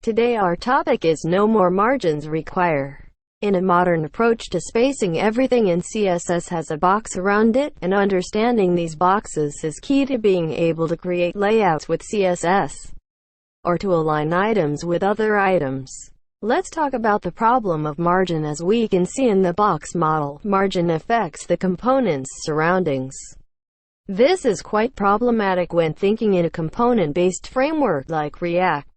Today our topic is no more margins require. In a modern approach to spacing, everything in CSS has a box around it, and understanding these boxes is key to being able to create layouts with CSS, or to align items with other items. Let's talk about the problem of margin. As we can see in the box model, margin affects the component's surroundings. This is quite problematic when thinking in a component-based framework like React.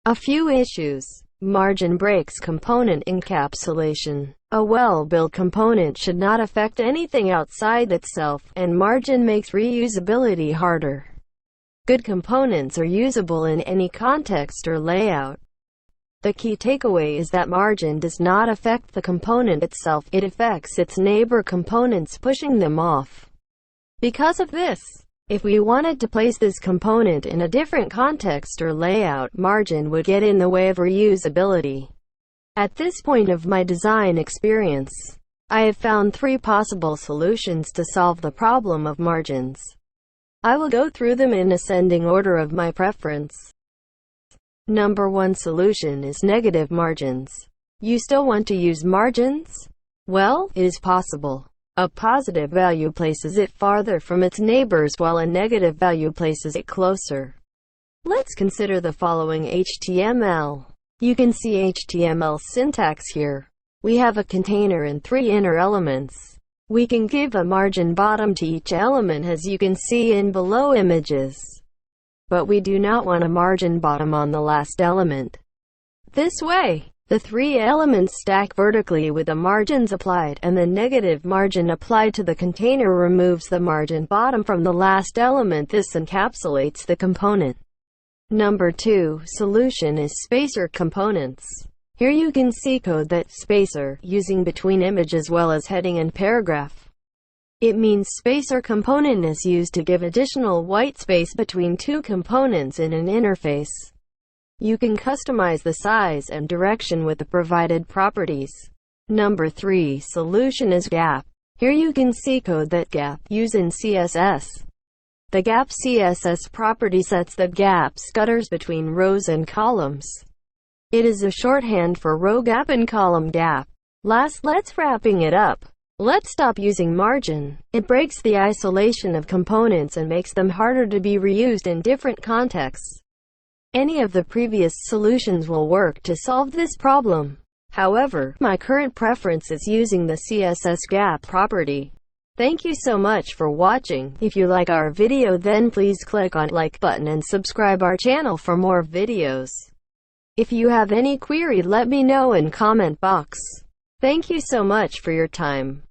A few issues. Margin breaks component encapsulation. A well-built component should not affect anything outside itself, and margin makes reusability harder. Good components are usable in any context or layout. The key takeaway is that margin does not affect the component itself, it affects its neighbor components, pushing them off. Because of this, if we wanted to place this component in a different context or layout, margin would get in the way of reusability. At this point of my design experience, I have found 3 possible solutions to solve the problem of margins. I will go through them in ascending order of my preference. Number 1 solution is negative margins. You still want to use margins? Well, it is possible. A positive value places it farther from its neighbors, while a negative value places it closer. Let's consider the following HTML. You can see HTML syntax here. We have a container and 3 inner elements. We can give a margin bottom to each element, as you can see in below images. But we do not want a margin bottom on the last element. This way, the 3 elements stack vertically with the margins applied, and the negative margin applied to the container removes the margin bottom from the last element. This encapsulates the component. Number 2 solution is spacer components. Here you can see code that spacer, using between image as well as heading and paragraph. It means spacer component is used to give additional white space between 2 components in an interface. You can customize the size and direction with the provided properties. Number 3 solution is gap. Here you can see code that gap, used in CSS. The gap CSS property sets the gaps gutters between rows and columns. It is a shorthand for row gap and column gap. Let's wrapping it up. Let's stop using margin. It breaks the isolation of components and makes them harder to be reused in different contexts. Any of the previous solutions will work to solve this problem. However, my current preference is using the CSS gap property. Thank you so much for watching. If you like our video, then please click on like button and subscribe our channel for more videos. If you have any query, let me know in comment box. Thank you so much for your time.